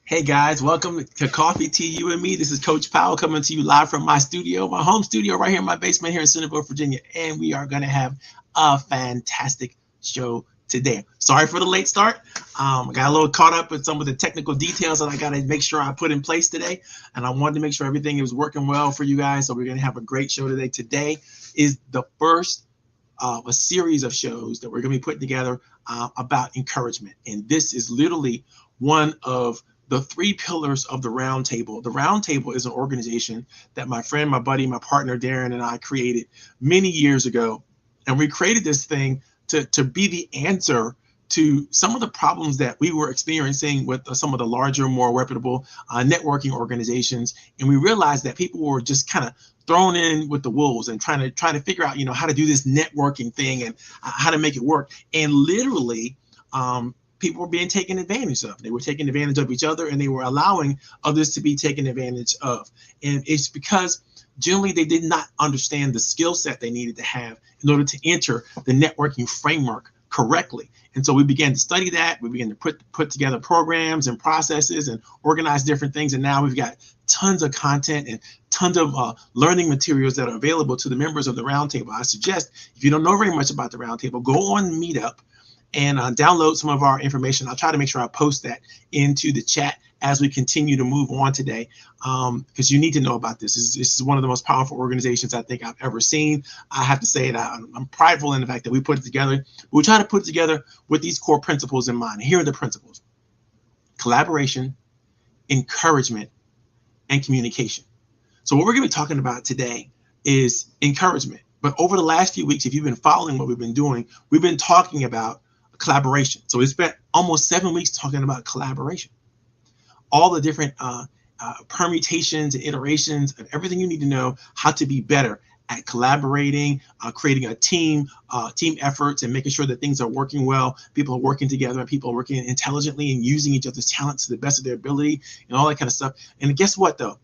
Hey guys, welcome to Coffee, Tea, You and Me. This is Coach Powell coming to you live from my studio, my home studio right here in my basement here in Centerville, Virginia. And we are going to have a fantastic show today. Sorry for the late start. I got a little caught up with some of the technical details that I got to make sure I put in place today. And I wanted to make sure everything is working well for you guys. So we're going to have a great show today. Today is the first of a series of shows that we're going to be putting together about encouragement. And this is literally one of the three pillars of the Round Table. The Round Table is an organization that my friend, my buddy, my partner, Darren, and I created many years ago. And we created this thing to be the answer to some of the problems that we were experiencing with some of the larger, more reputable networking organizations. And we realized that people were just kind of thrown in with the wolves and trying to figure out, how to do this networking thing and how to make it work. And literally, people were being taken advantage of. They were taking advantage of each other, and they were allowing others to be taken advantage of. And it's because generally they did not understand the skill set they needed to have in order to enter the networking framework correctly. And so we began to study that. We began to put together programs and processes and organize different things. And now we've got tons of content and tons of learning materials that are available to the members of the Roundtable. I suggest, if you don't know very much about the Roundtable, go on Meetup and download some of our information. I'll try to make sure I post that into the chat as we continue to move on today, because you need to know about this. This is one of the most powerful organizations I think I've ever seen. I have to say that I'm prideful in the fact that we put it together. We try to put it together with these core principles in mind. Here are the principles: collaboration, encouragement, and communication. So what we're going to be talking about today is encouragement. But over the last few weeks, if you've been following what we've been doing, we've been talking about collaboration. So we spent almost 7 weeks talking about collaboration, all the different permutations and iterations of everything you need to know how to be better at collaborating, creating a team efforts, and making sure that things are working well. People are working together, and people are working intelligently and using each other's talents to the best of their ability and all that kind of stuff. And guess what, though?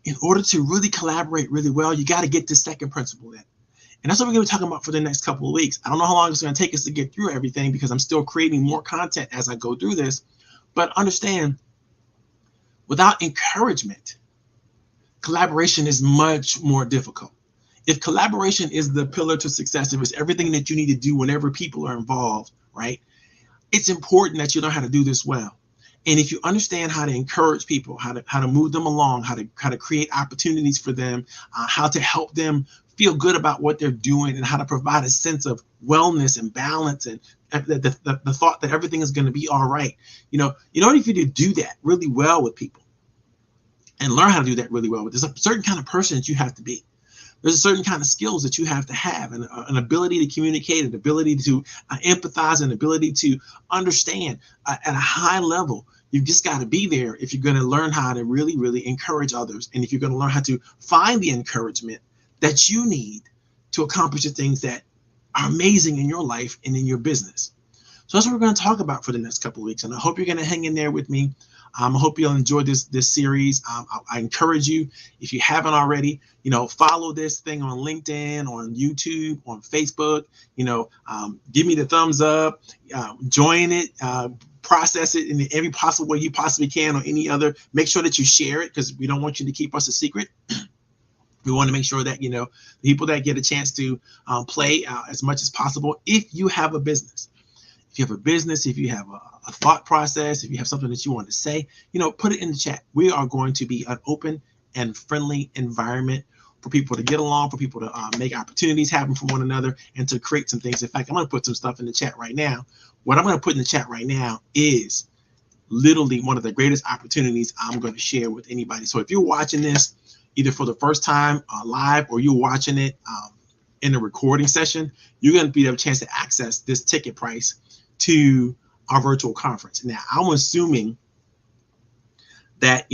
In order to really collaborate really well, you got to get the second principle in. And that's what we're going to be talking about for the next couple of weeks. I don't know how long it's going to take us to get through everything because I'm still creating more content as I go through this. But understand, without encouragement, collaboration is much more difficult. If collaboration is the pillar to success, if it's everything that you need to do whenever people are involved, right? It's important that you know how to do this well. And if you understand how to encourage people, how to move them along, how to create opportunities for them, how to help them feel good about what they're doing and how to provide a sense of wellness and balance and the thought that everything is going to be all right. In order for you to do that really well with people and learn how to do that really well, there's a certain kind of person that you have to be. There's a certain kind of skills that you have to have, and an ability to communicate, an ability to empathize, an ability to understand at a high level. You've just got to be there if you're going to learn how to really, really encourage others. And if you're going to learn how to find the encouragement that you need to accomplish the things that are amazing in your life and in your business. So that's what we're going to talk about for the next couple of weeks. And I hope you're going to hang in there with me. I hope you'll enjoy this series. I encourage you, if you haven't already, follow this thing on LinkedIn, on YouTube, on Facebook. Give me the thumbs up, join it, process it in every possible way you possibly can, or any other. Make sure that you share it, because we don't want you to keep us a secret. We want to make sure that, the people that get a chance to play as much as possible. If you have a business, if you have a thought process, if you have something that you want to say, put it in the chat. We are going to be an open and friendly environment for people to get along, for people to make opportunities happen for one another, and to create some things. In fact, I'm going to put some stuff in the chat right now. What I'm going to put in the chat right now is literally one of the greatest opportunities I'm going to share with anybody. So if you're watching this either for the first time live, or you're watching it in a recording session, you're going to be able a chance to access this ticket price to our virtual conference. Now, I'm assuming that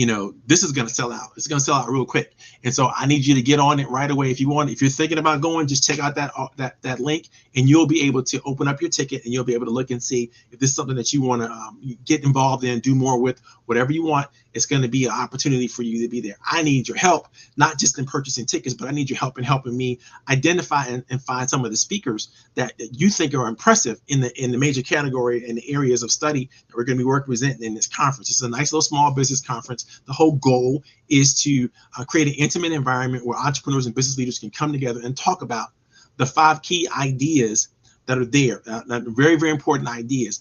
this is going to sell out. It's going to sell out real quick, and so I need you to get on it right away. If you're thinking about going, just check out that link, and you'll be able to open up your ticket, and you'll be able to look and see if this is something that you want to get involved in, do more with, whatever you want. It's going to be an opportunity for you to be there. I need your help, not just in purchasing tickets, but I need your help in helping me identify and find some of the speakers that you think are impressive in the major category and the areas of study that we're going to be representing in this conference. It's a nice little small business conference. The whole goal is to create an intimate environment where entrepreneurs and business leaders can come together and talk about the 5 key ideas that are there, very, very important ideas.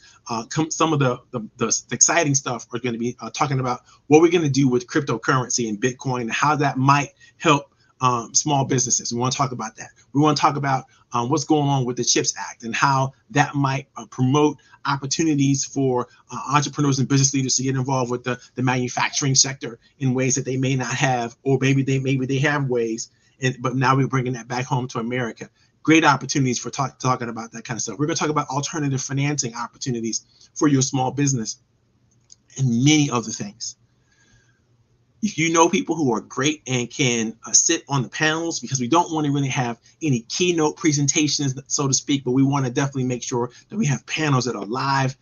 Some of the exciting stuff are going to be talking about what we're going to do with cryptocurrency and Bitcoin, and how that might help small businesses. We want to talk about that. We want to talk about what's going on with the CHIPS Act and how that might promote opportunities for entrepreneurs and business leaders to get involved with the manufacturing sector in ways that they may not have, or maybe they have ways, but now we're bringing that back home to America. Great opportunities for talking about that kind of stuff. We're going to talk about alternative financing opportunities for your small business and many other things. If you know people who are great and can sit on the panels, because we don't want to really have any keynote presentations, so to speak, but we want to definitely make sure that we have panels that are live,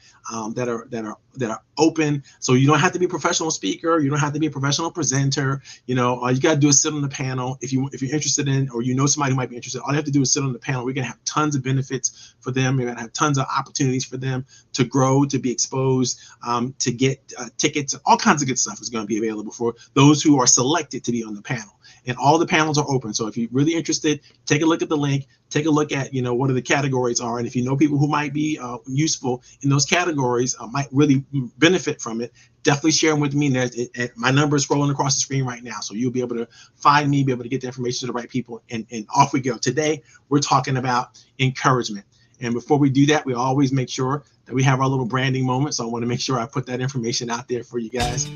that are open. So you don't have to be a professional speaker, you don't have to be a professional presenter. All you got to do is sit on the panel. If you're interested in, or somebody who might be interested, all you have to do is sit on the panel. We're gonna have tons of benefits for them. We're gonna have tons of opportunities for them to grow, to be exposed, to get tickets. All kinds of good stuff is going to be available for those who are selected to be on the panel. And all the panels are open. So if you're really interested, take a look at the link, take a look at, what are the categories are. And if you know people who might be useful in those categories, might really benefit from it, definitely share them with me. And my number is scrolling across the screen right now. So you'll be able to find me, be able to get the information to the right people, and off we go. Today, we're talking about encouragement. And before we do that, we always make sure that we have our little branding moment. So I want to make sure I put that information out there for you guys.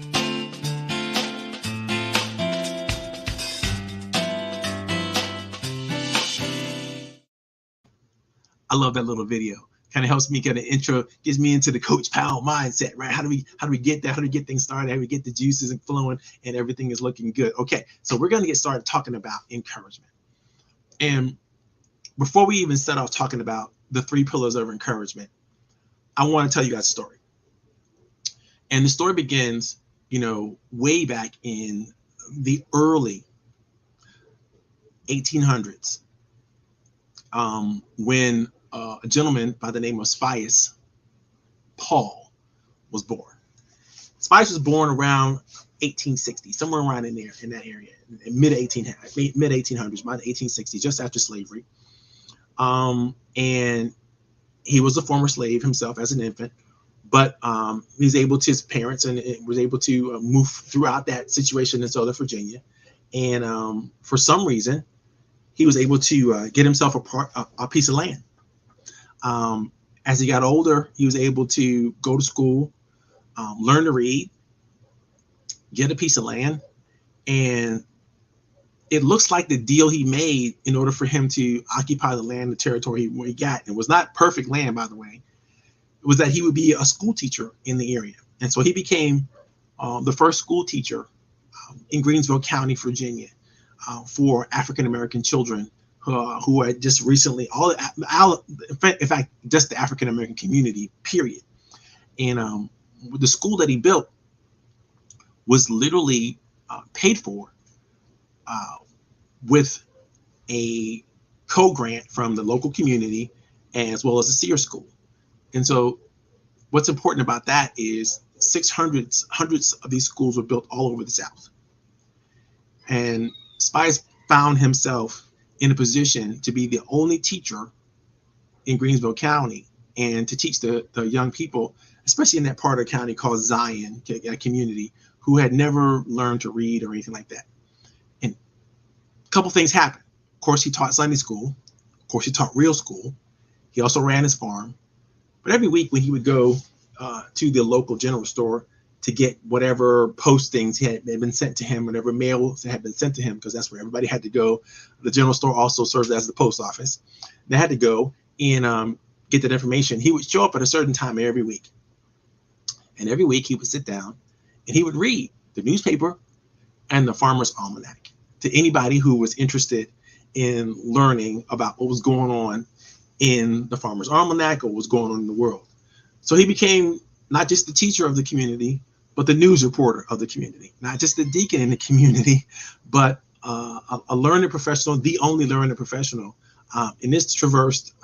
I love that little video. Kind of helps me get an intro, gets me into the Coach Powell mindset, right? How do we get there? How do we get things started? How do we get the juices and flowing, and everything is looking good? Okay, so we're going to get started talking about encouragement. And before we even set off talking about the 3 pillars of encouragement, I want to tell you guys a story. And the story begins, way back in the early 1800s, when a gentleman by the name of Spius Paul was born. Spius was born around 1860, somewhere around in that area, in mid 1800s, by the 1860s, just after slavery. And he was a former slave himself as an infant, but he was able to, his parents, and was able to move throughout that situation in Southern Virginia. And for some reason, he was able to get himself a piece of land. As he got older, he was able to go to school, learn to read, get a piece of land, and it looks like the deal he made in order for him to occupy the land, the territory where he got, it was not perfect land, by the way, it was that he would be a school teacher in the area. And so he became the first school teacher in Greensville County, Virginia, for African-American children who had just recently, in fact, just the African-American community, period. And the school that he built was literally paid for with a co-grant from the local community as well as the Sears School. And so what's important about that is hundreds of these schools were built all over the South. And Spies found himself in a position to be the only teacher in Greensville County and to teach the young people, especially in that part of the county called Zion, a community, who had never learned to read or anything like that. And a couple things happened. Of course, he taught Sunday school. Of course, he taught real school. He also ran his farm. But every week when he would go to the local general store to get whatever postings had been sent to him, whatever mails had been sent to him, because that's where everybody had to go. The general store also served as the post office. They had to go and get that information. He would show up at a certain time every week. And every week he would sit down and he would read the newspaper and the Farmer's Almanac to anybody who was interested in learning about what was going on in the Farmer's Almanac or what was going on in the world. So he became not just the teacher of the community, but the news reporter of the community, not just the deacon in the community, but a learned professional, the only learned professional. And this traversed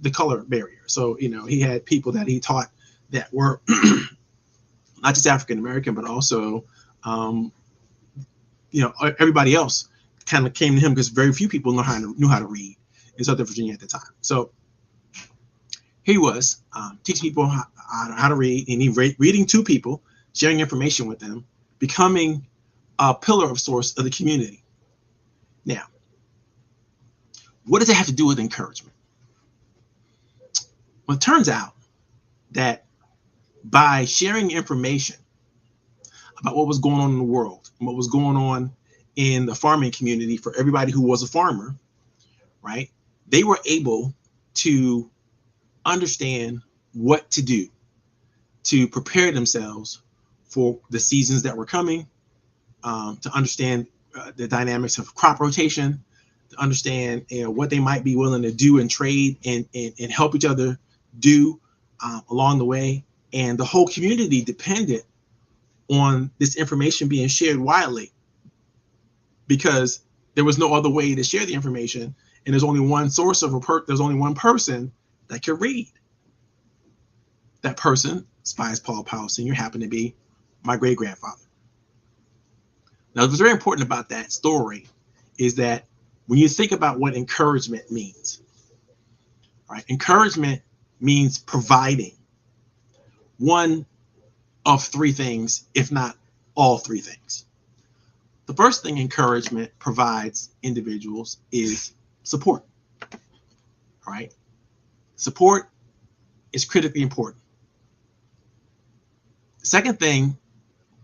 the color barrier. So, he had people that he taught that were not just African-American, but also, everybody else kind of came to him because very few people knew how to read in Southern Virginia at the time. So here he was teaching people how to read, and he reading to people, sharing information with them, becoming a pillar of source of the community. Now, what does it have to do with encouragement? Well, it turns out that by sharing information about what was going on in the world and what was going on in the farming community for everybody who was a farmer, right? They were able to understand what to do to prepare themselves for the seasons that were coming, to understand the dynamics of crop rotation, to understand what they might be willing to do and trade and help each other do along the way. And the whole community depended on this information being shared widely because there was no other way to share the information. And there's only one source of there's only one person that could read. That person, Spies Paul Powell Sr., happened to be my great-grandfather. Now, what's very important about that story is that when you think about what encouragement means, right? Encouragement means providing one of three things, if not all three things. The first thing encouragement provides individuals is support. All right. Support is critically important. The second thing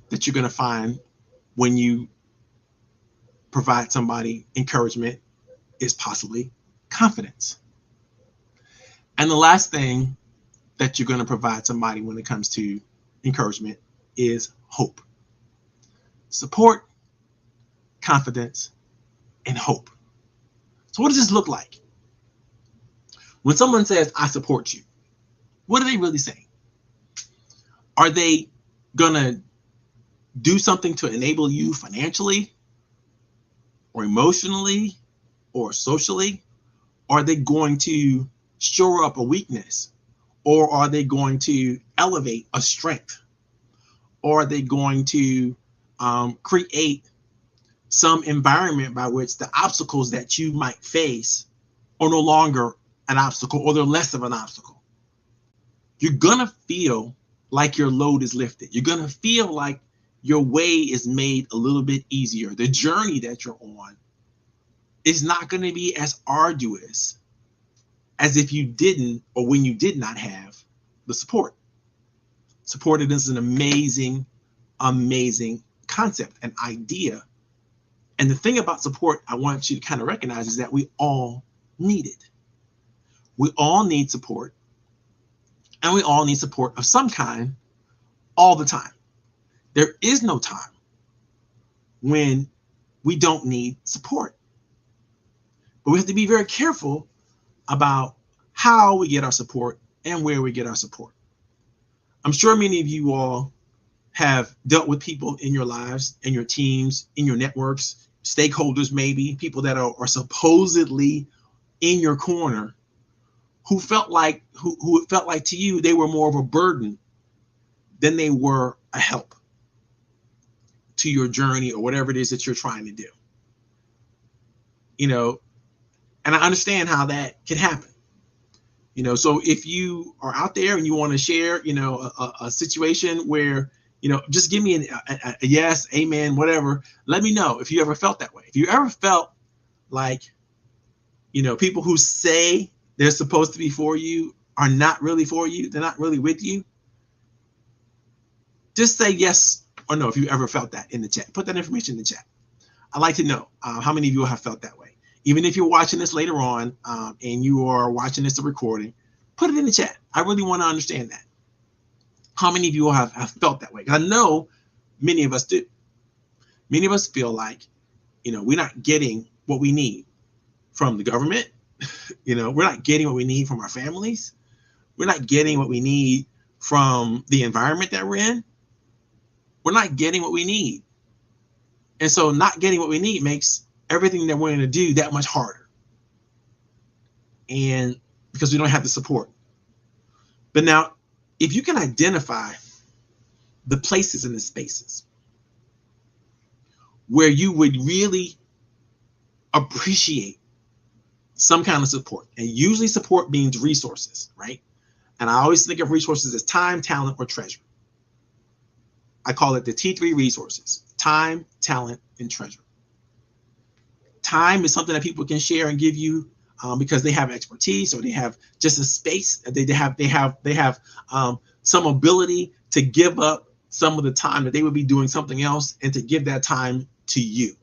that you're going to find when you provide somebody encouragement is possibly confidence. And the last thing that you're going to provide somebody when it comes to encouragement is hope. Support, confidence, and hope. So what does this look like? When someone says, I support you, what are they really saying? Are they going to do something to enable you financially or emotionally or socially? Are they going to shore up a weakness? Or are they going to elevate a strength? Or are they going to create some environment by which the obstacles that you might face are no longer an obstacle, or they're less of an obstacle? You're going to feel like your load is lifted. You're going to feel like your way is made a little bit easier. The journey that you're on is not going to be as arduous as if you didn't, or when you did not have the support. Supportedness is an amazing, amazing concept, an idea. And the thing about support I want you to kind of recognize is that we all need it. We all need support, and we all need support of some kind all the time. There is no time when we don't need support. But we have to be very careful about how we get our support and where we get our support. I'm sure many of you all have dealt with people in your lives, in your teams, in your networks, stakeholders, maybe people that are supposedly in your corner, who felt like who felt like to you they were more of a burden than they were a help to your journey or whatever it is that you're trying to do. You know, and I understand how that can happen. You know, so if you are out there and you want to share, you know, a situation where, you know, just give me a yes, amen, whatever. Let me know if you ever felt that way. If you ever felt like, you know, people who say they're supposed to be for you are not really for you, they're not really with you. Just say yes or no if you ever felt that in the chat. Put that information in the chat. I'd like to know how many of you have felt that way. Even if you're watching this later on and you are watching this recording, put it in the chat. I really want to understand that. How many of you have felt that way? I know many of us do. Many of us feel like, you know, we're not getting what we need from the government. You know, we're not getting what we need from our families. We're not getting what we need from the environment that we're in. We're not getting what we need. And so not getting what we need makes everything that we're going to do that much harder. And because we don't have the support. But now, if you can identify the places and the spaces where you would really appreciate some kind of support, and usually support means resources, right? And I always think of resources as time, talent, or treasure. I call it the T3 resources: time, talent, and treasure. Time is something that people can share and give you because they have expertise, or they have just a space. They have some ability to give up some of the time that they would be doing something else and to give that time to you,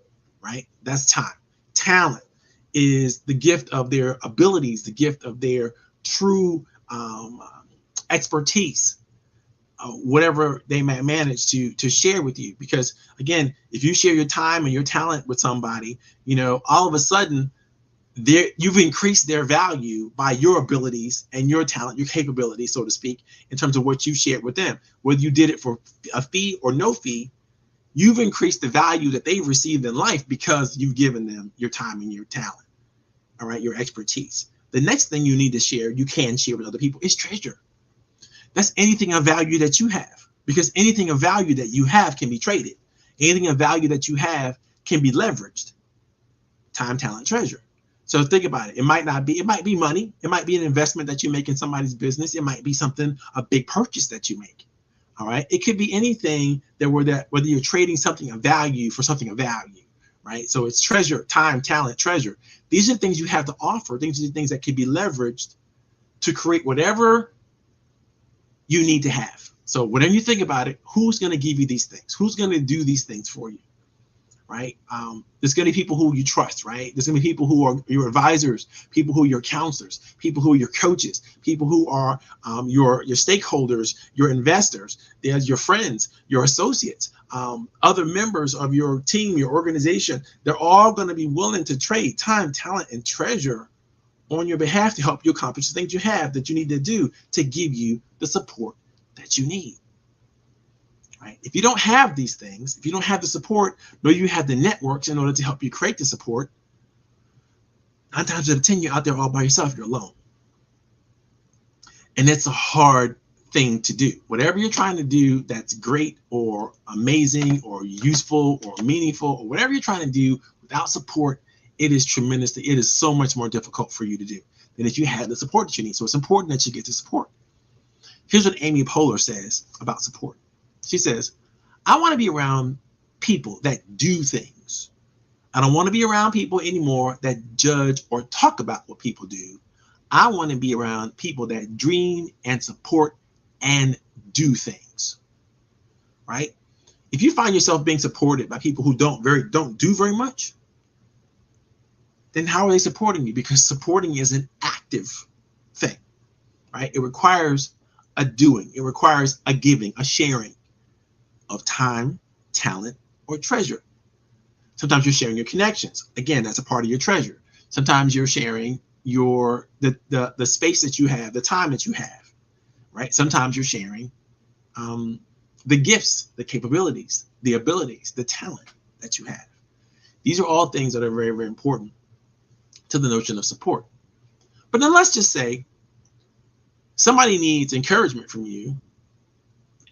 right? That's time. Talent is the gift of their abilities, the gift of their true expertise, whatever they might manage to share with you. Because again, if you share your time and your talent with somebody, you know, all of a sudden you've increased their value by your abilities and your talent, your capabilities, so to speak, in terms of what you shared with them. Whether you did it for a fee or no fee, you've increased the value that they've received in life because you've given them your time and your talent, all right, your expertise. The next thing you need to share, you can share with other people, is treasure. That's anything of value that you have, because anything of value that you have can be traded. Anything of value that you have can be leveraged. Time, talent, treasure. So think about it. It might be money. It might be an investment that you make in somebody's business. It might be a big purchase that you make. All right. It could be anything whether you're trading something of value for something of value, right? So it's treasure, time, talent, treasure. These are things you have to offer. These are things that can be leveraged to create whatever you need to have. So whenever you think about it, who's going to give you these things? Who's going to do these things for you? Right? There's going to be people who you trust, right? There's going to be people who are your advisors, people who are your counselors, people who are your coaches, people who are your stakeholders, your investors. There's your friends, your associates, other members of your team, your organization. They're all going to be willing to trade time, talent, and treasure on your behalf to help you accomplish the things you have that you need to do to give you the support that you need. Right? If you don't have these things, if you don't have the support, nor you have the networks in order to help you create the support, 9 times out of 10, you're out there all by yourself, you're alone. And it's a hard thing to do. Whatever you're trying to do that's great or amazing or useful or meaningful, or whatever you're trying to do without support, it is so much more difficult for you to do than if you had the support that you need. So it's important that you get the support. Here's what Amy Poehler says about support. She says, I want to be around people that do things. I don't want to be around people anymore that judge or talk about what people do. I want to be around people that dream and support and do things, right? If you find yourself being supported by people who don't do very much, then how are they supporting you? Because supporting is an active thing, right? It requires a doing. It requires a giving, a sharing of time, talent, or treasure. Sometimes you're sharing your connections. Again, that's a part of your treasure. Sometimes you're sharing the space that you have, the time that you have, right? Sometimes you're sharing the gifts, the capabilities, the abilities, the talent that you have. These are all things that are very, very important to the notion of support. But then let's just say somebody needs encouragement from you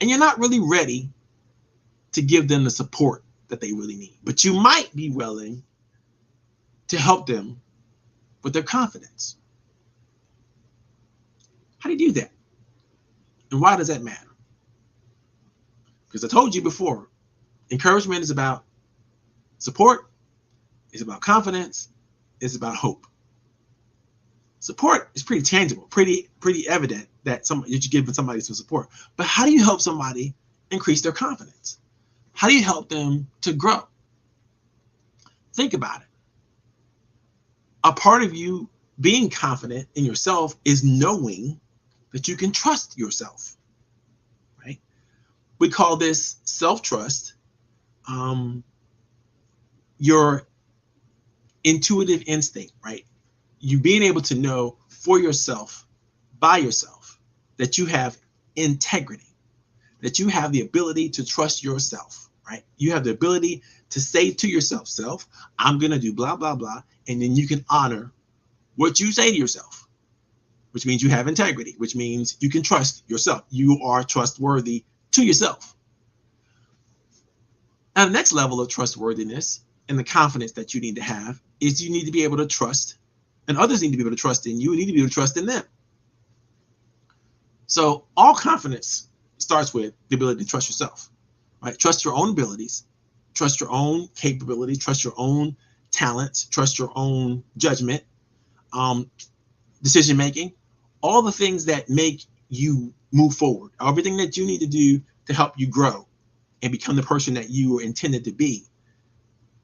and you're not really ready to give them the support that they really need, but you might be willing to help them with their confidence. How do you do that? And why does that matter? Because I told you before, encouragement is about support, it's about confidence, it's about hope. Support is pretty tangible, pretty evident that you're giving somebody some support. But how do you help somebody increase their confidence? How do you help them to grow? Think about it. A part of you being confident in yourself is knowing that you can trust yourself, right? We call this self-trust, your intuitive instinct, right? You being able to know for yourself, by yourself, that you have integrity, that you have the ability to trust yourself, right? You have the ability to say to yourself, self, I'm going to do blah, blah, blah. And then you can honor what you say to yourself, which means you have integrity, which means you can trust yourself. You are trustworthy to yourself. Now, the next level of trustworthiness and the confidence that you need to have is you need to be able to trust, and others need to be able to trust in you, and you need to be able to trust in them. So all confidence starts with the ability to trust yourself, right? Trust your own abilities, trust your own capability, trust your own talents, trust your own judgment, decision making, all the things that make you move forward, everything that you need to do to help you grow and become the person that you were intended to be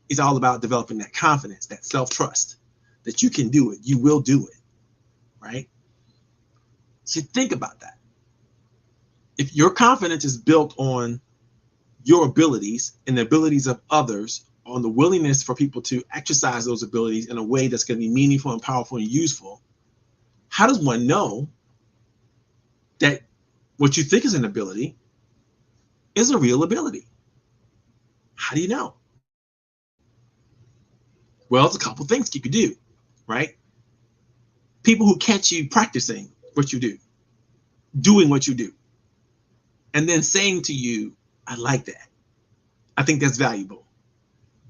is all about developing that confidence, that self-trust, that you can do it, you will do it, right? So think about that. If your confidence is built on your abilities and the abilities of others, on the willingness for people to exercise those abilities in a way that's going to be meaningful and powerful and useful, how does one know that what you think is an ability is a real ability? How do you know? Well, it's a couple things you could do, right? People who catch you practicing what you do, doing what you do, and then saying to you, I like that. I think that's valuable.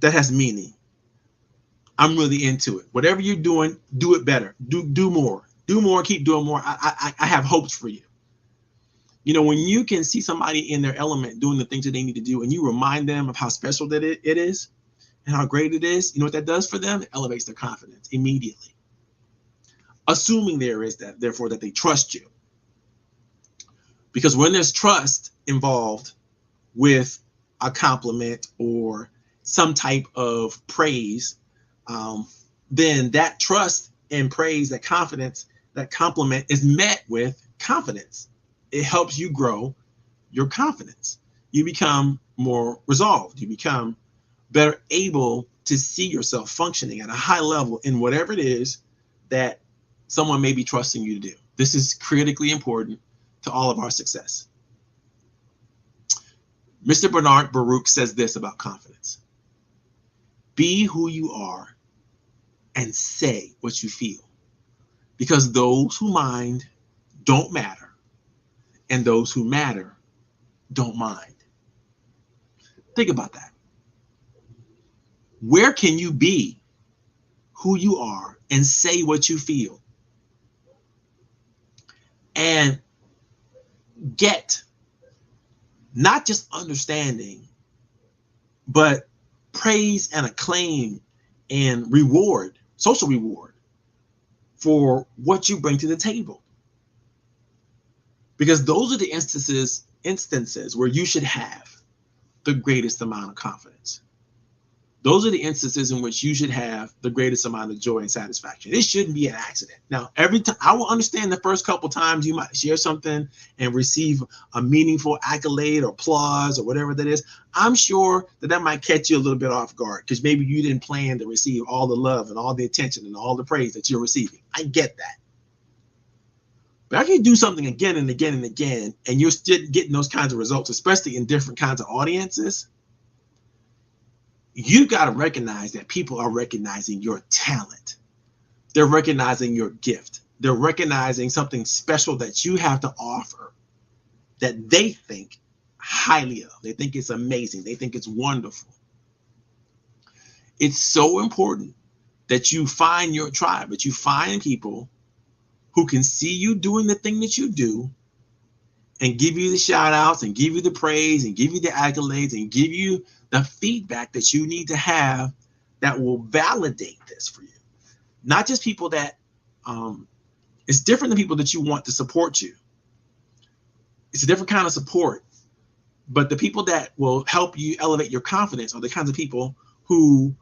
That has meaning. I'm really into it. Whatever you're doing, do it better. Do more. Do more, keep doing more. I have hopes for you. You know, when you can see somebody in their element doing the things that they need to do, and you remind them of how special that it is and how great it is, you know what that does for them? It elevates their confidence immediately. Assuming there is that, therefore, that they trust you. Because when there's trust involved with a compliment or some type of praise, then that trust and praise, that confidence, that compliment is met with confidence. It helps you grow your confidence. You become more resolved. You become better able to see yourself functioning at a high level in whatever it is that someone may be trusting you to do. This is critically important to all of our success. Mr. Bernard Baruch says this about confidence. Be who you are and say what you feel, because those who mind don't matter, and those who matter don't mind. Think about that. Where can you be who you are and say what you feel and get not just understanding, but praise and acclaim and reward, social reward for what you bring to the table. Because those are the instances where you should have the greatest amount of confidence. Those are the instances in which you should have the greatest amount of joy and satisfaction. It shouldn't be an accident. Now, every time I will understand the first couple times you might share something and receive a meaningful accolade or applause or whatever that is. I'm sure that might catch you a little bit off guard because maybe you didn't plan to receive all the love and all the attention and all the praise that you're receiving. I get that. But after you do something again and again and again, and you're still getting those kinds of results, especially in different kinds of audiences, you got to recognize that people are recognizing your talent. They're recognizing your gift. They're recognizing something special that you have to offer that they think highly of. They think it's amazing. They think it's wonderful. It's so important that you find your tribe, that you find people who can see you doing the thing that you do and give you the shout outs and give you the praise and give you the accolades and give you the feedback that you need to have that will validate this for you. Not just people that, it's different than people that you want to support you. It's a different kind of support. But the people that will help you elevate your confidence are the kinds of people who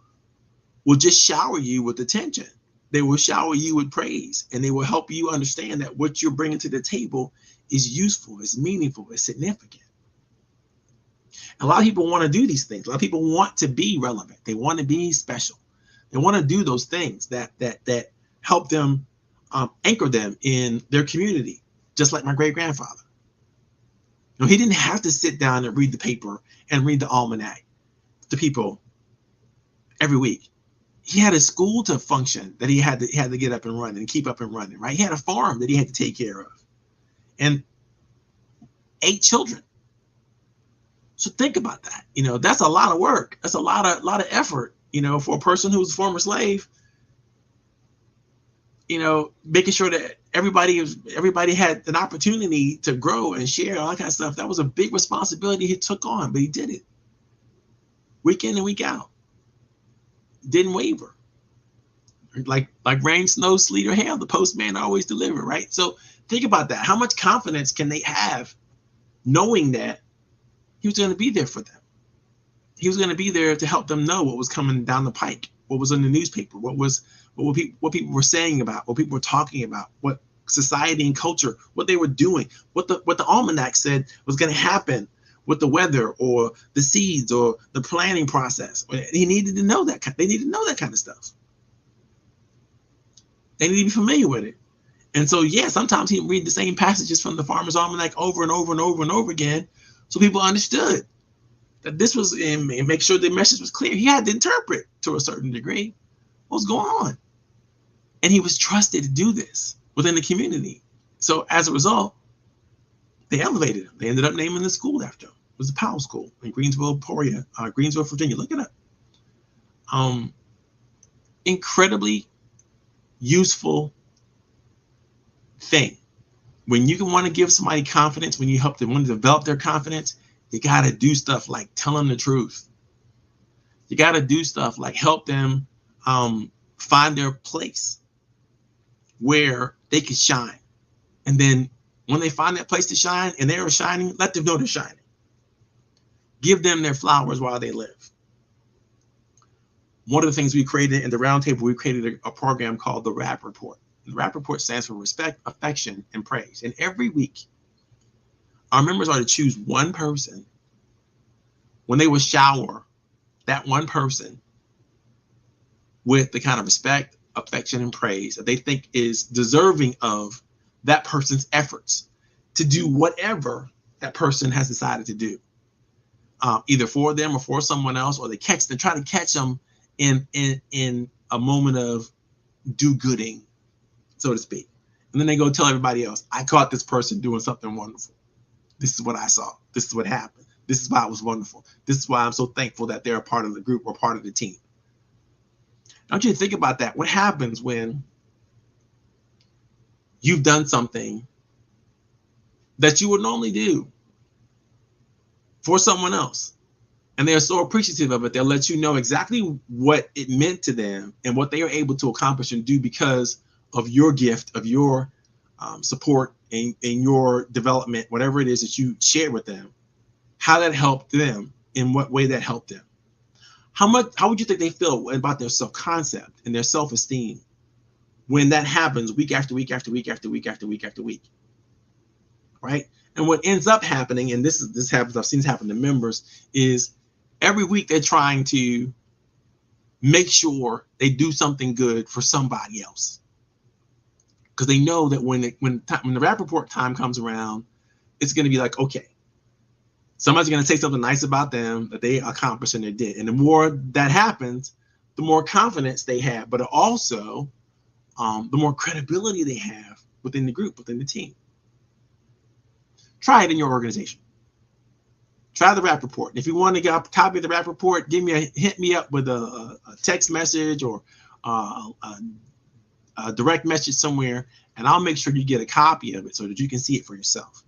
will just shower you with attention. They will shower you with praise, and they will help you understand that what you're bringing to the table is useful, is meaningful, is significant. A lot of people want to do these things. A lot of people want to be relevant. They want to be special. They want to do those things that help them anchor them in their community, just like my great-grandfather. You know, he didn't have to sit down and read the paper and read the almanac to people every week. He had a school to function that he had to get up and run and keep up and running, right? He had a farm that he had to take care of and 8 children. So think about that. You know, that's a lot of work. That's a lot of effort, you know, for a person who's a former slave, you know, making sure that everybody had an opportunity to grow and share all that kind of stuff. That was a big responsibility he took on, but he did it week in and week out. Didn't waver. Like rain, snow, sleet, or hail, the postman always delivered, right? So think about that. How much confidence can they have knowing that he was going to be there for them? He was going to be there to help them know what was coming down the pike, what was in the newspaper, what people were saying about, what people were talking about, what society and culture, what they were doing, what the almanac said was going to happen with the weather or the seeds or the planning process. He needed to know that. They needed to know that kind of stuff. They need to be familiar with it. And so, yeah, sometimes he'd read the same passages from the Farmer's Almanac over and over and over and over again, so people understood that this was, and make sure the message was clear. He had to interpret to a certain degree what was going on. And he was trusted to do this within the community. So as a result, they elevated him. They ended up naming the school after him. It was the Powell School in Greensville, Virginia. Look it up. Incredibly useful thing. When you can want to give somebody confidence, when you help them want to develop their confidence, you got to do stuff like tell them the truth. You got to do stuff like help them find their place where they can shine. And then when they find that place to shine and they're shining, let them know they're shining. Give them their flowers while they live. One of the things we created in the roundtable, we created a program called the RAP Report. The RAP Report stands for Respect, Affection, and Praise. And every week, our members are to choose one person when they will shower that one person with the kind of respect, affection, and praise that they think is deserving of that person's efforts to do whatever that person has decided to do, either for them or for someone else, or they try to catch them in a moment of do-gooding, so to speak. And then they go tell everybody else, I caught this person doing something wonderful. This is what I saw. This is what happened. This is why it was wonderful. This is why I'm so thankful that they're a part of the group or part of the team. I want you to think about that. What happens when you've done something that you would normally do for someone else, And they're so appreciative of it. They'll let you know exactly what it meant to them and what they are able to accomplish and do because of your gift, of your support and your development, whatever it is that you share with them, how that helped them, in what way that helped them. How would you think they feel about their self-concept and their self-esteem when that happens week after week after week after week after week after week, right? And what ends up happening, and this happens, I've seen this happen to members, is every week they're trying to make sure they do something good for somebody else, because they know that when the rap report time comes around, it's going to be like, okay, somebody's going to say something nice about them that they accomplished and they did. And the more that happens, the more confidence they have, but also the more credibility they have within the group, within the team. Try it in your organization. Try the rap report. If you want to get a copy of the rap report, hit me up with a text message or a direct message somewhere, and I'll make sure you get a copy of it so that you can see it for yourself.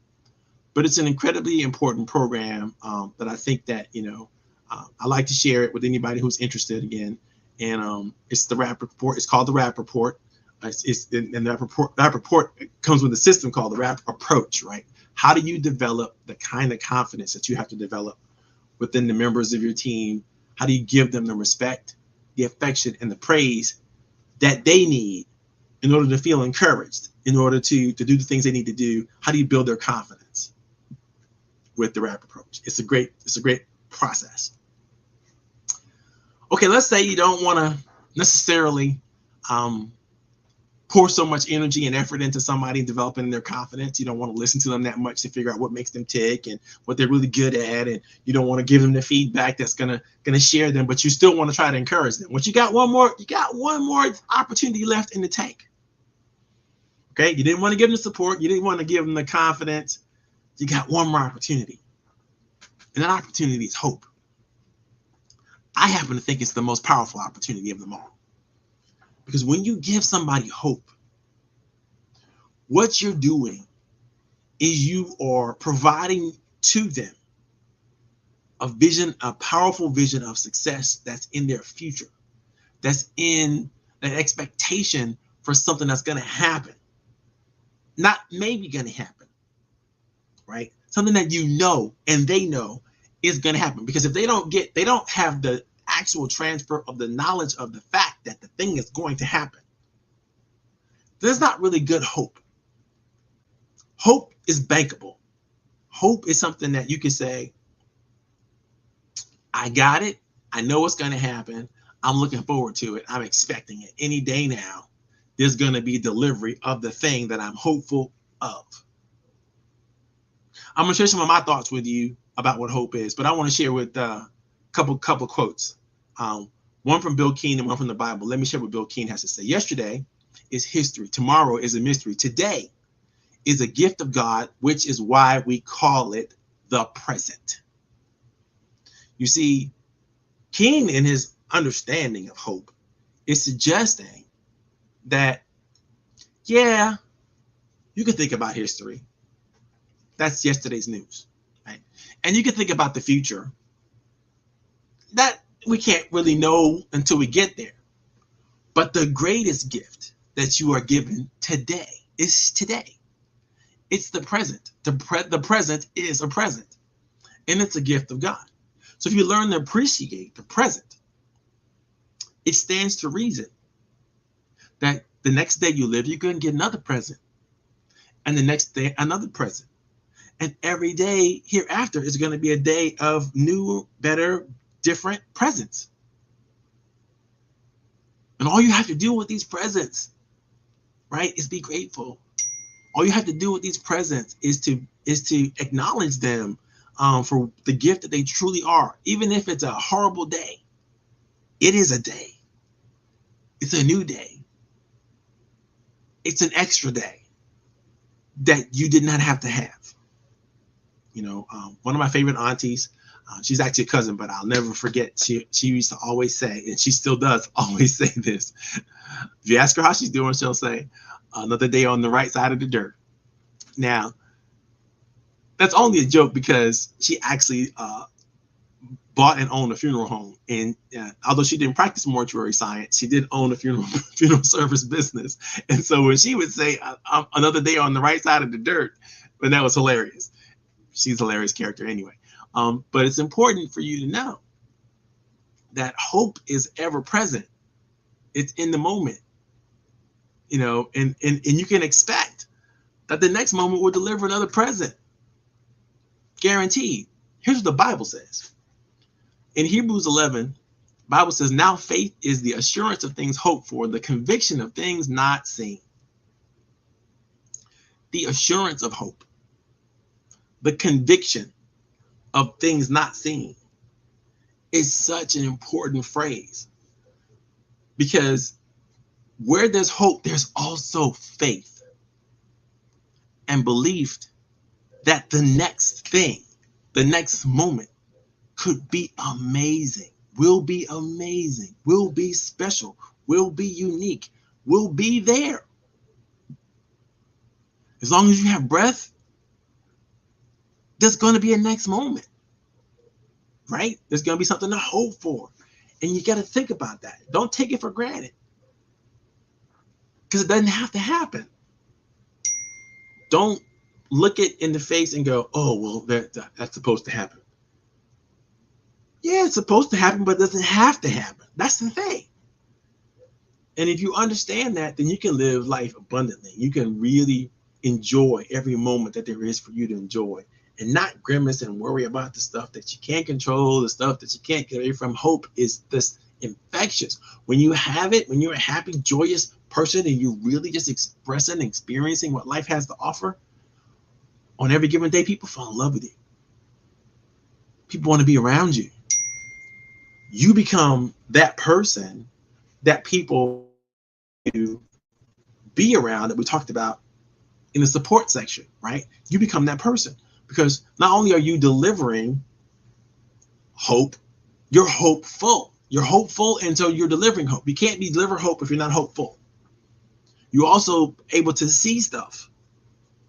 But it's an incredibly important program that I think that, I like to share it with anybody who's interested again. And it's the rap report. It's called the rap report. And the rap report comes with a system called the rap approach, right? How do you develop the kind of confidence that you have to develop within the members of your team? How do you give them the respect, the affection, and the praise that they need in order to feel encouraged, in order to do the things they need to do? How do you build their confidence with the rap approach? It's a great process. Okay, let's say you don't want to necessarily pour so much energy and effort into somebody developing their confidence. You don't want to listen to them that much to figure out what makes them tick and what they're really good at, and you don't want to give them the feedback that's gonna share them, but you still want to try to encourage them. Once you got one more opportunity left in the tank. Okay, you didn't want to give them the support, you didn't want to give them the confidence. You got one more opportunity, and that opportunity is hope. I happen to think it's the most powerful opportunity of them all. Because when you give somebody hope, what you're doing is you are providing to them a vision, a powerful vision of success that's in their future, that's in an expectation for something that's going to happen, not maybe going to happen, right? Something that you know and they know is going to happen. Because if they don't have the actual transfer of the knowledge of the fact that the thing is going to happen, there's not really good hope. Hope is bankable. Hope is something that you can say, I got it. I know what's going to happen. I'm looking forward to it. I'm expecting it. Any day now, there's going to be delivery of the thing that I'm hopeful of. I'm going to share some of my thoughts with you about what hope is, but I want to share with couple quotes. One from Bill Keane and one from the Bible. Let me share what Bill Keane has to say. Yesterday is history. Tomorrow is a mystery. Today is a gift of God, which is why we call it the present. You see, Keane, in his understanding of hope, is suggesting that, yeah, you can think about history. That's yesterday's news, right? And you can think about the future. That we can't really know until we get there. But the greatest gift that you are given today is today. It's the present. The present is a present, and it's a gift of God. So if you learn to appreciate the present, it stands to reason that the next day you live, you're going to get another present, and the next day another present, and every day hereafter is going to be a day of new, better, different presents. And all you have to do with these presents, right, is be grateful. All you have to do with these presents is to acknowledge them for the gift that they truly are. Even if it's a horrible day, it is a day. It's a new day. It's an extra day that you did not have to have. One of my favorite aunties, she's actually a cousin, but I'll never forget. She used to always say, and she still does always say this. If you ask her how she's doing, she'll say, another day on the right side of the dirt. Now, that's only a joke because she actually bought and owned a funeral home. And although she didn't practice mortuary science, she did own a funeral service business. And so when she would say, I'm another day on the right side of the dirt, but that was hilarious. She's a hilarious character anyway. But it's important for you to know that hope is ever present. It's in the moment, and you can expect that the next moment will deliver another present. Guaranteed. Here's what the Bible says. In Hebrews 11, Bible says, now faith is the assurance of things hoped for, the conviction of things not seen. The assurance of hope, the conviction of things not seen is such an important phrase, because where there's hope, there's also faith and belief that the next thing, the next moment could be amazing, will be amazing, will be special, will be unique, will be there. As long as you have breath, there's going to be a next moment, right? There's going to be something to hope for. And you got to think about that. Don't take it for granted, because it doesn't have to happen. Don't look it in the face and go, oh, well, that's supposed to happen. Yeah, it's supposed to happen, but it doesn't have to happen. That's the thing. And if you understand that, then you can live life abundantly. You can really enjoy every moment that there is for you to enjoy, and not grimace and worry about the stuff that you can't control, the stuff that you can't get away from. Hope is this infectious. When you have it, when you're a happy, joyous person and you really just expressing and experiencing what life has to offer, on every given day, people fall in love with you. People want to be around you. You become that person that people be around, that we talked about in the support section, right? You become that person, because not only are you delivering hope, you're hopeful. You're hopeful, and so you're delivering hope. You can't deliver hope if you're not hopeful. You're also able to see stuff.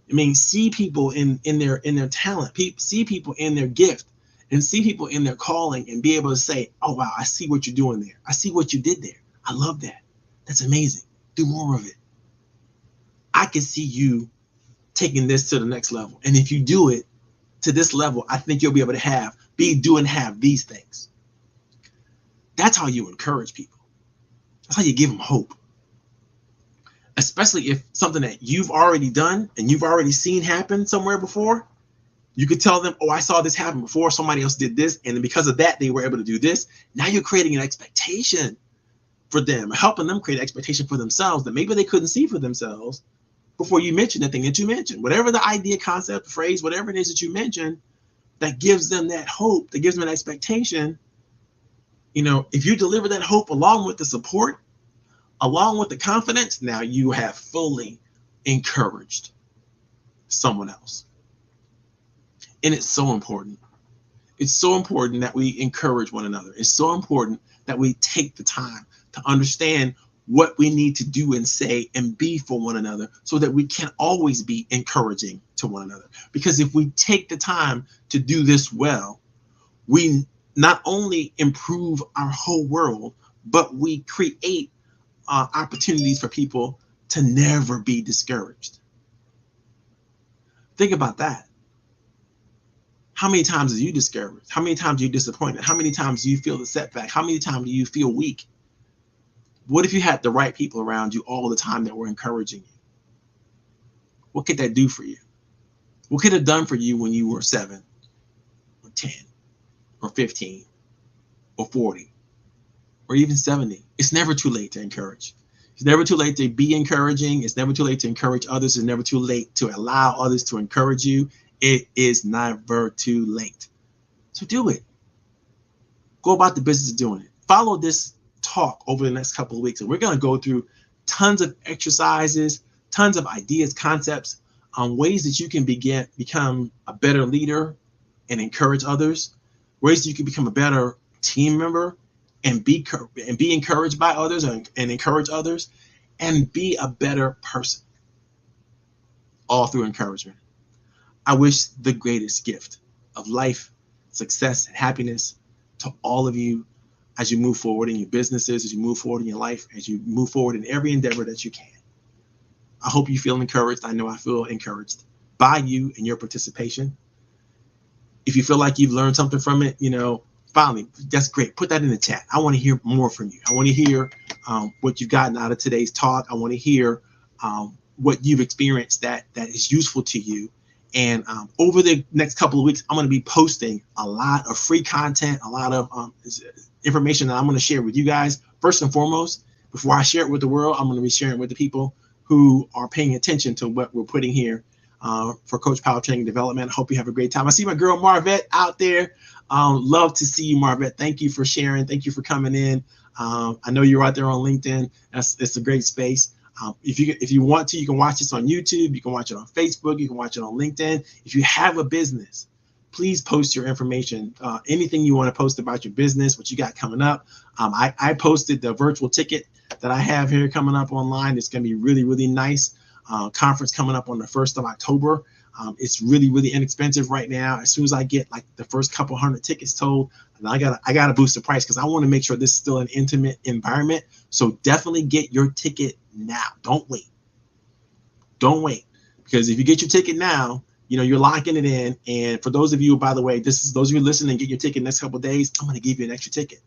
I mean, see people in their talent, see people in their gift, and see people in their calling, and be able to say, oh, wow, I see what you're doing there. I see what you did there. I love that. That's amazing. Do more of it. I can see you taking this to the next level. And if you do it to this level, I think you'll be able to have these things. That's how you encourage people. That's how you give them hope. Especially if something that you've already done and you've already seen happen somewhere before, you could tell them, oh, I saw this happen before, somebody else did this, and because of that, they were able to do this. Now you're creating an expectation for them, helping them create an expectation for themselves that maybe they couldn't see for themselves before you mentioned the thing that you mentioned. Whatever the idea, concept, phrase, whatever it is that you mentioned, that gives them that hope, that gives them an expectation. If you deliver that hope along with the support, along with the confidence, now you have fully encouraged someone else. And it's so important. It's so important that we encourage one another. It's so important that we take the time to understand what we need to do and say and be for one another, so that we can always be encouraging to one another. Because if we take the time to do this well, we not only improve our whole world, but we create opportunities for people to never be discouraged. Think about that. How many times are you discouraged? How many times are you disappointed? How many times do you feel the setback? How many times do you feel weak? What if you had the right people around you all the time that were encouraging you? What could that do for you? What could it have done for you when you were 7 or 10 or 15 or 40 or even 70? It's never too late to encourage. It's never too late to be encouraging. It's never too late to encourage others. It's never too late to allow others to encourage you. It is never too late. So do it. Go about the business of doing it. Follow this talk over the next couple of weeks, and we're going to go through tons of exercises, tons of ideas, concepts, ways that you can become a better leader and encourage others, ways that you can become a better team member and be encouraged by others and encourage others, and be a better person, all through encouragement. I wish the greatest gift of life, success, and happiness to to all of you as you move forward in your businesses, as you move forward in your life, as you move forward in every endeavor that you can. I hope you feel encouraged. I know I feel encouraged by you and your participation. If you feel like you've learned something from it, finally, that's great. Put that in the chat. I want to hear more from you. I want to hear what you've gotten out of today's talk. I want to hear what you've experienced that is useful to you. And over the next couple of weeks, I'm going to be posting a lot of free content, a lot of information that I'm going to share with you guys. First and foremost, before I share it with the world, I'm going to be sharing it with the people who are paying attention to what we're putting here for Coach Powell Training Development. I hope you have a great time. I see my girl Marvette out there. Love to see you, Marvette. Thank you for sharing. Thank you for coming in. I know you're out there on LinkedIn. It's a great space. If you want to, you can watch this on YouTube. You can watch it on Facebook. You can watch it on LinkedIn. If you have a business, please post your information. Anything you want to post about your business, what you got coming up. I posted the virtual ticket that I have here coming up online. It's going to be really, really nice. Conference coming up on the 1st of October. It's really, really inexpensive right now. As soon as I get like the first couple hundred tickets sold, I gotta boost the price because I want to make sure this is still an intimate environment. So definitely get your ticket now. Don't wait. Because if you get your ticket now, you're locking it in. And for those of you, by the way, those of you listening, get your ticket next couple of days. I'm going to give you an extra ticket.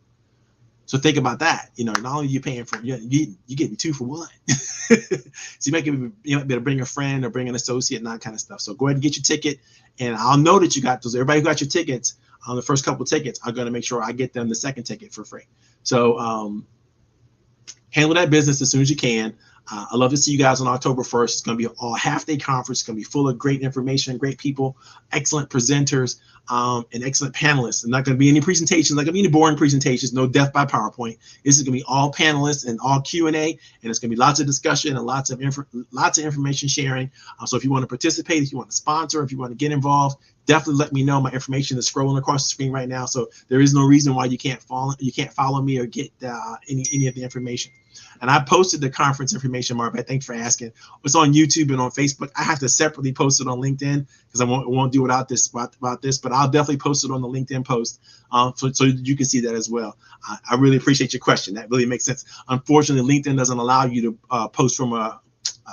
So think about that. Not only are you paying for you getting 2 for 1. So you might be able to bring a friend or bring an associate and that kind of stuff. So go ahead and get your ticket, and I'll know that you got those. Everybody who got your tickets, the first couple of tickets, I'm going to make sure I get them the second ticket for free. So handle that business as soon as you can. I'd love to see you guys on October 1st. It's going to be a half-day conference. It's going to be full of great information, great people, excellent presenters, and excellent panelists. There's not going to be any presentations, not going to be any boring presentations, no death by PowerPoint. This is going to be all panelists and all Q&A, and it's going to be lots of discussion and lots of information sharing. So if you want to participate, if you want to sponsor, if you want to get involved, definitely let me know. My information is scrolling across the screen right now, so there is no reason why you can't follow me or get any of the information. And I posted the conference information, Marvette. Thanks for asking. It's on YouTube and on Facebook. I have to separately post it on LinkedIn because I won't do without this, but I'll definitely post it on the LinkedIn post so you can see that as well. I really appreciate your question. That really makes sense. Unfortunately, LinkedIn doesn't allow you to post from a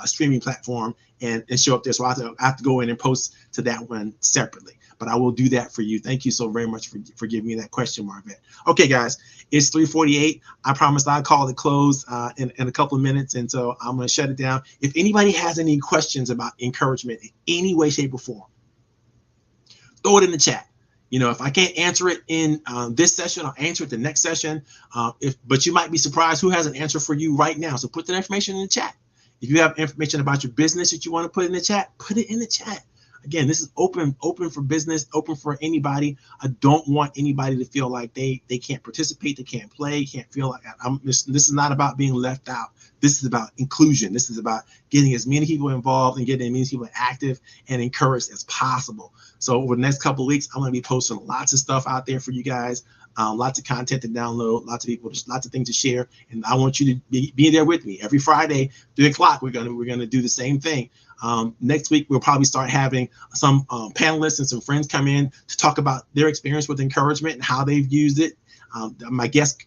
streaming platform and show up there. So I have to go in and post to that one separately. But I will do that for you. Thank you so very much for giving me that question, Marvette. Okay, guys, it's 3:48. I promised I'd call it close in a couple of minutes, and so I'm going to shut it down. If anybody has any questions about encouragement in any way, shape, or form, throw it in the chat. If I can't answer it in this session, I'll answer it the next session. But you might be surprised who has an answer for you right now. So put that information in the chat. If you have information about your business that you want to put in the chat, put it in the chat. Again, this is open for business, open for anybody. I don't want anybody to feel like they can't participate, they can't play, can't feel like this is not about being left out. This is about inclusion. This is about getting as many people involved and getting as many people active and encouraged as possible. So over the next couple of weeks, I'm going to be posting lots of stuff out there for you guys. Lots of content to download, lots of things to share, and I want you to be there with me every Friday, 3 o'clock. We're gonna do the same thing. Next week we'll probably start having some panelists and some friends come in to talk about their experience with encouragement and how they've used it. My guest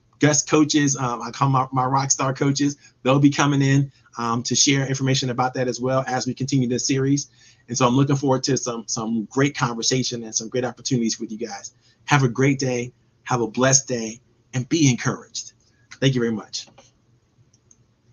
coaches, I call my rock star coaches, they'll be coming in to share information about that as well as we continue this series. And so I'm looking forward to some great conversation and some great opportunities with you guys. Have a great day. Have a blessed day and be encouraged. Thank you very much.